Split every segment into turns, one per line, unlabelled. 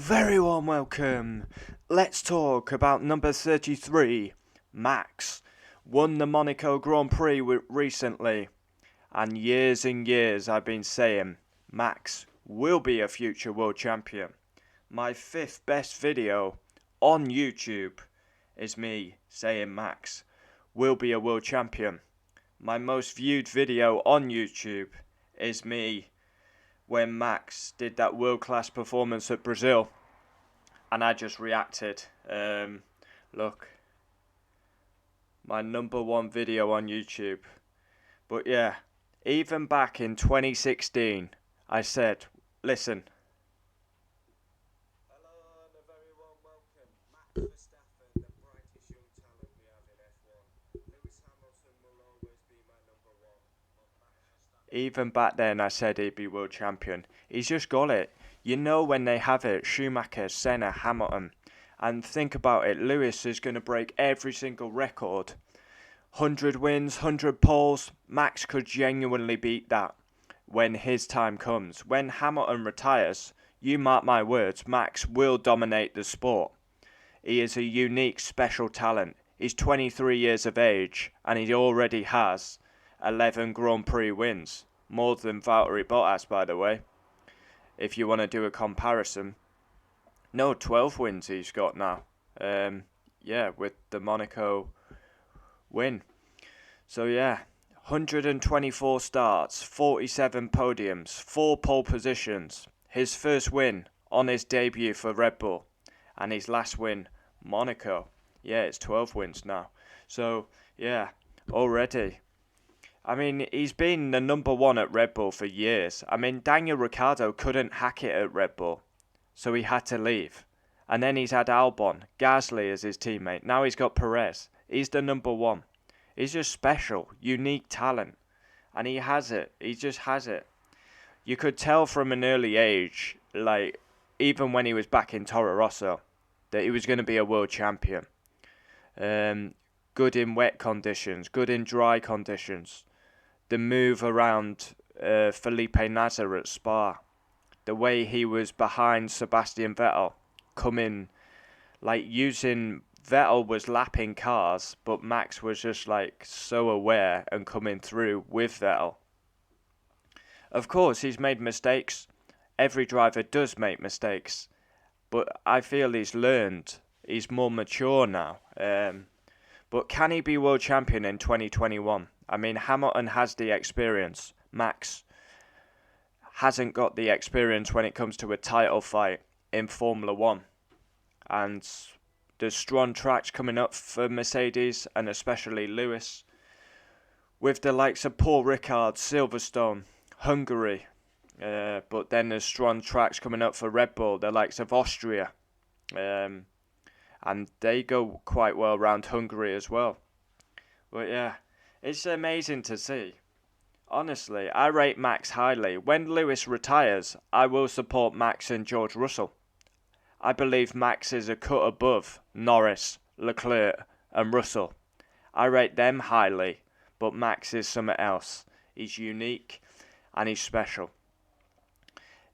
very warm welcome. Let's talk about number 33, Max. Won the Monaco Grand Prix recently, and years I've been saying Max will be a future world champion. My fifth best video on YouTube is me saying Max will be a world champion. My most viewed video on YouTube is me when Max did that world-class performance at Brazil, and I just reacted. Look, my number one video on YouTube. But yeah, even back in 2016, I said, listen. Hello and a very warm welcome. Max Verstappen, the brightest young talent we have in F1. Lewis Hamilton will always be my number one. Even back then, I said he'd be world champion. He's just got it. You know when they have it, Schumacher, Senna, Hamilton. And think about it, Lewis is going to break every single record. 100 wins, 100 poles. Max could genuinely beat that when his time comes. When Hamilton retires, you mark my words, Max will dominate the sport. He is a unique, special talent. He's 23 years of age and he already has 11 Grand Prix wins. More than Valtteri Bottas, by the way. If you want to do a comparison. No, 12 wins he's got now. With the Monaco win. So yeah, 124 starts, 47 podiums, 4 pole positions. His first win on his debut for Red Bull. And his last win, Monaco. Yeah, it's 12 wins now. So yeah, already. I mean, he's been the number one at Red Bull for years. I mean, Daniel Ricciardo couldn't hack it at Red Bull, so he had to leave. And then he's had Albon, Gasly as his teammate. Now he's got Perez. He's the number one. He's just special, unique talent. And he has it. He just has it. You could tell from an early age, like, even when he was back in Toro Rosso, that he was going to be a world champion. Good in wet conditions, good in dry conditions. The move around Felipe Nasr at Spa, the way he was behind Sebastian Vettel, coming, like using, Vettel was lapping cars, but Max was just like so aware and coming through with Vettel. Of course, he's made mistakes. Every driver does make mistakes, but I feel he's learned. He's more mature now. But can he be world champion in 2021? I mean, Hamilton has the experience. Max hasn't got the experience when it comes to a title fight in Formula 1. And there's strong tracks coming up for Mercedes and especially Lewis. With the likes of Paul Ricard, Silverstone, Hungary. But then there's strong tracks coming up for Red Bull, the likes of Austria. And they go quite well around Hungary as well. But yeah, it's amazing to see. Honestly, I rate Max highly. When Lewis retires, I will support Max and George Russell. I believe Max is a cut above Norris, Leclerc and Russell. I rate them highly, but Max is something else. He's unique and he's special.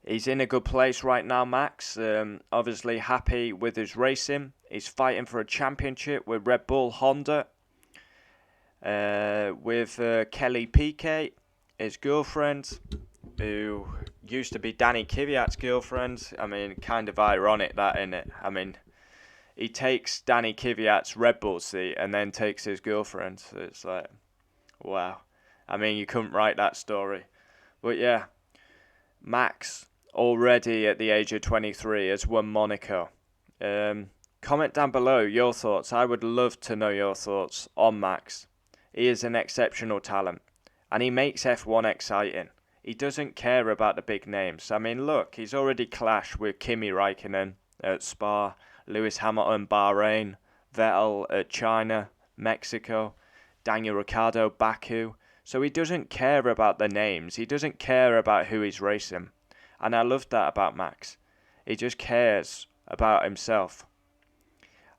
He's in a good place right now, Max. Obviously happy with his racing. He's fighting for a championship with Red Bull Honda. With Kelly Piquet, his girlfriend, who used to be Danny Kvyat's girlfriend. I mean, kind of ironic that, isn't it? I mean, he takes Danny Kvyat's Red Bull seat and then takes his girlfriend. So it's like, wow. I mean, you couldn't write that story. But yeah, Max, already at the age of 23, has won Monaco. Comment down below your thoughts. I would love to know your thoughts on Max. He is an exceptional talent, and he makes F1 exciting. He doesn't care about the big names. I mean, look, he's already clashed with Kimi Räikkönen at Spa, Lewis Hamilton, Bahrain, Vettel at China, Mexico, Daniel Ricciardo, Baku. So he doesn't care about the names. He doesn't care about who he's racing. And I love that about Max. He just cares about himself.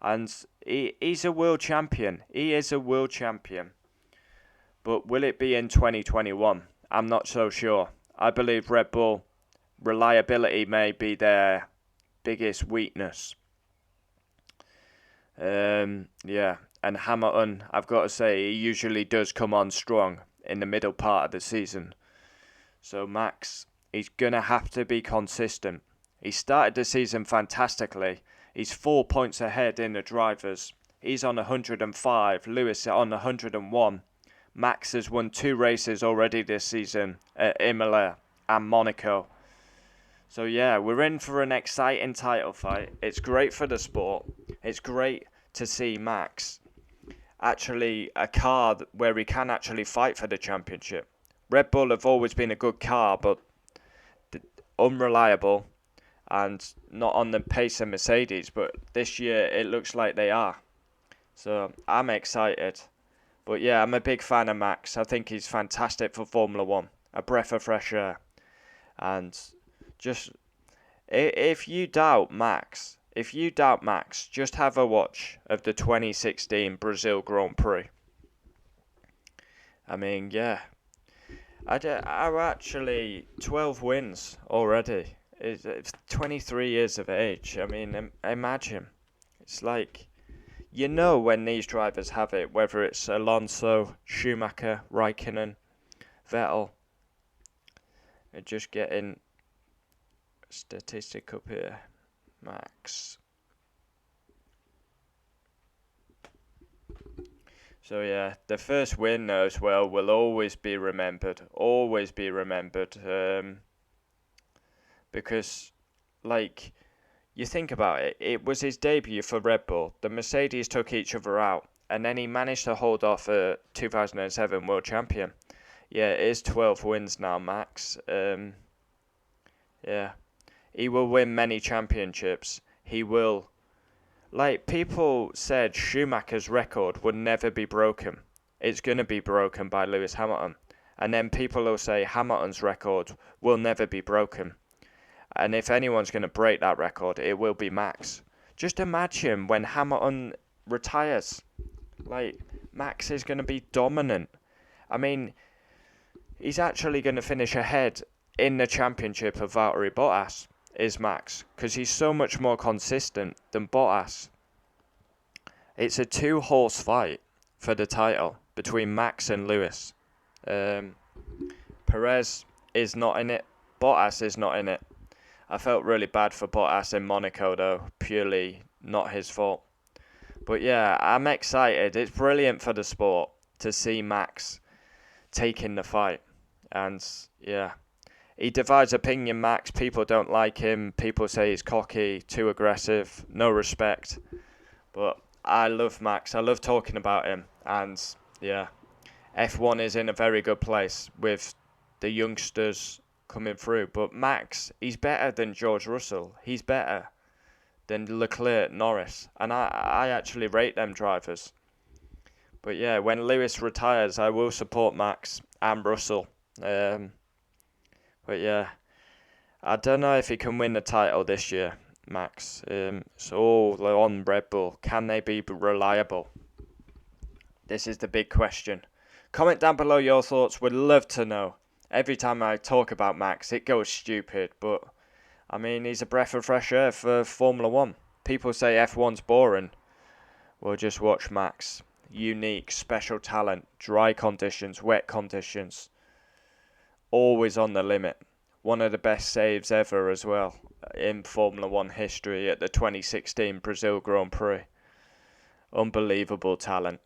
And he's a world champion. He is a world champion. But will it be in 2021? I'm not so sure. I believe Red Bull reliability may be there biggest weakness. Yeah, and Hamilton, I've got to say, he usually does come on strong in the middle part of the season. So Max, he's going to have to be consistent. He started the season fantastically. He's 4 points ahead in the drivers. He's on 105, Lewis on 101. Max has won 2 races already this season at Imola and Monaco. So yeah, we're in for an exciting title fight. It's great for the sport. It's great to see Max actually a car where he can actually fight for the championship. Red Bull have always been a good car, but unreliable and not on the pace of Mercedes. But this year it looks like they are. So I'm excited. But yeah, I'm a big fan of Max. I think he's fantastic for Formula One. A breath of fresh air. And just, if you doubt Max, just have a watch of the 2016 Brazil Grand Prix. I mean, yeah. I'm actually 12 wins already. It's 23 years of age. I mean, imagine. It's like, you know when these drivers have it, whether it's Alonso, Schumacher, Raikkonen, Vettel. Just getting statistic up here. Max. So yeah, the first win as well will always be remembered. Because, like, you think about it, it was his debut for Red Bull. The Mercedes took each other out, and then he managed to hold off a 2007 world champion. Yeah, it is 12 wins now, Max. Yeah. He will win many championships. He will. Like, people said Schumacher's record would never be broken. It's going to be broken by Lewis Hamilton. And then people will say Hamilton's record will never be broken. And if anyone's going to break that record, it will be Max. Just imagine when Hamilton retires. Like, Max is going to be dominant. I mean, he's actually going to finish ahead in the championship of Valtteri Bottas, is Max, because he's so much more consistent than Bottas. It's a 2-horse fight for the title between Max and Lewis. Perez is not in it. Bottas is not in it. I felt really bad for Bottas in Monaco, though. Purely not his fault. But yeah, I'm excited. It's brilliant for the sport to see Max taking the fight. And yeah, he divides opinion, Max. People don't like him. People say he's cocky, too aggressive, no respect. But I love Max. I love talking about him. And yeah, F1 is in a very good place with the youngsters coming through. But Max, he's better than George Russell. He's better than Leclerc, Norris. And I actually rate them drivers. But yeah, when Lewis retires, I will support Max and Russell. But yeah, I don't know if he can win the title this year, Max. It's all on Red Bull. Can they be reliable? This is the big question. Comment down below your thoughts. Would love to know. Every time I talk about Max, it goes stupid. But, I mean, he's a breath of fresh air for Formula 1. People say F1's boring. Well, just watch Max. Unique, special talent, dry conditions, wet conditions. Always on the limit. One of the best saves ever as well in Formula 1 history at the 2016 Brazil Grand Prix. Unbelievable talent.